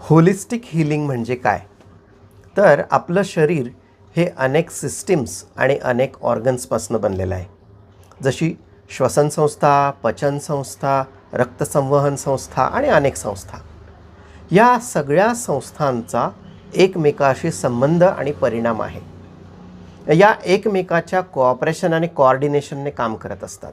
Holistic healing म्हणजे काय? तर आपलं शरीर हे अनेक सिस्टीम्स आणि अनेक ऑर्गन्सपासून बनलेलं आहे. जशी श्वसनसंस्था, पचनसंस्था, रक्तसंवहन संस्था आणि अनेक संस्था. या सगळ्या संस्थांचा एकमेकाशी संबंध आणि परिणाम आहे. या एकमेकाच्या कोऑपरेशन आणि कोऑर्डिनेशनने काम करत असतात.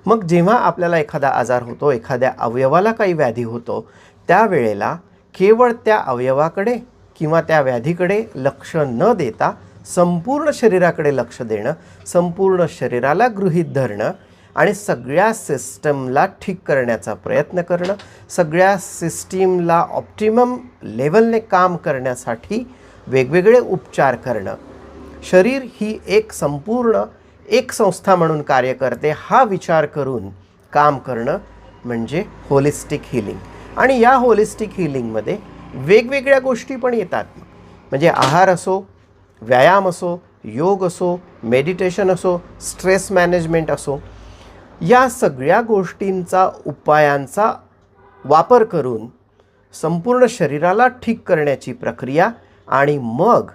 मग जेव्हा आपल्याला एखादा आजार होतो, एखाद्या अवयवाला काही व्याधी होतो, त्यावेळेला केवळ त्या अवयवाकडे किंवा त्या व्याधीकडे लक्ष न देता संपूर्ण शरीराकडे लक्ष देणं, संपूर्ण शरीराला गृहीत धरणं आणि सगळ्या सिस्टमला ठीक करण्याचा प्रयत्न करणं, सगळ्या सिस्टीमला ऑप्टिमम लेवलने काम करण्यासाठी वेगवेगळे उपचार करणं, शरीर ही एक संपूर्ण एक संस्था म्हणून कार्य करते हा विचार करून काम करणं म्हणजे होलिस्टिक हीलिंग. आणि या होलिस्टिक हीलिंगमध्ये वेगवेगळ्या गोष्टी पण येतात. म्हणजे आहार असो, व्यायाम असो, योग असो, मेडिटेशन असो, स्ट्रेस मॅनेजमेंट असो, या सगळ्या गोष्टींचा उपायांचा वापर करून संपूर्ण शरीराला ठीक करण्याची प्रक्रिया आणि मग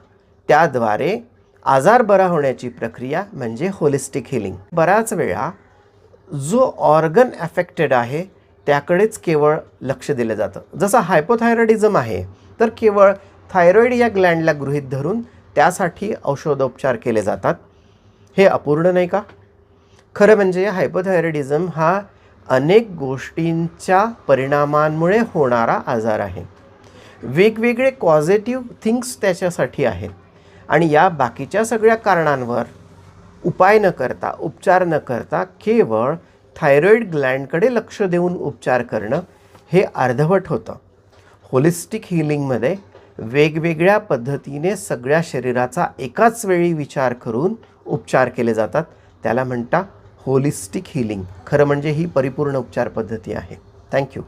त्याद्वारे आजार बरा होण्याची प्रक्रिया म्हणजे होलिस्टिक हीलिंग. बऱ्याच वेळा जो ऑर्गन अफेक्टेड आहे त्याकडेच केवळ लक्ष दिलं जातं. जसं हायपोथायरॉइडिझम आहे तर केवळ थायरॉईड या ग्लँडला गृहीत धरून त्यासाठी औषधोपचार केले जातात. हे अपूर्ण नाही का? खरं म्हणजे हायपोथायरॉइडिझम हा अनेक गोष्टींच्या परिणामांमुळे होणारा आजार आहे. वेगवेगळे कॉझेटिव्ह थिंग्स त्याच्यासाठी आहेत आणि या बाकीच्या सगळ्या कारणांवर उपाय न करता, उपचार न करता केवळ थायरॉईड ग्लँडकडे लक्ष देऊन उपचार करणं हे अर्धवट होतं. होलिस्टिक हीलिंगमध्ये वेगवेगळ्या पद्धतीने सगळ्या शरीराचा एकाच वेळी विचार करून उपचार केले जातात. त्याला म्हणतात होलिस्टिक हीलिंग. खरं म्हणजे ही परिपूर्ण उपचार पद्धती आहे. थँक्यू.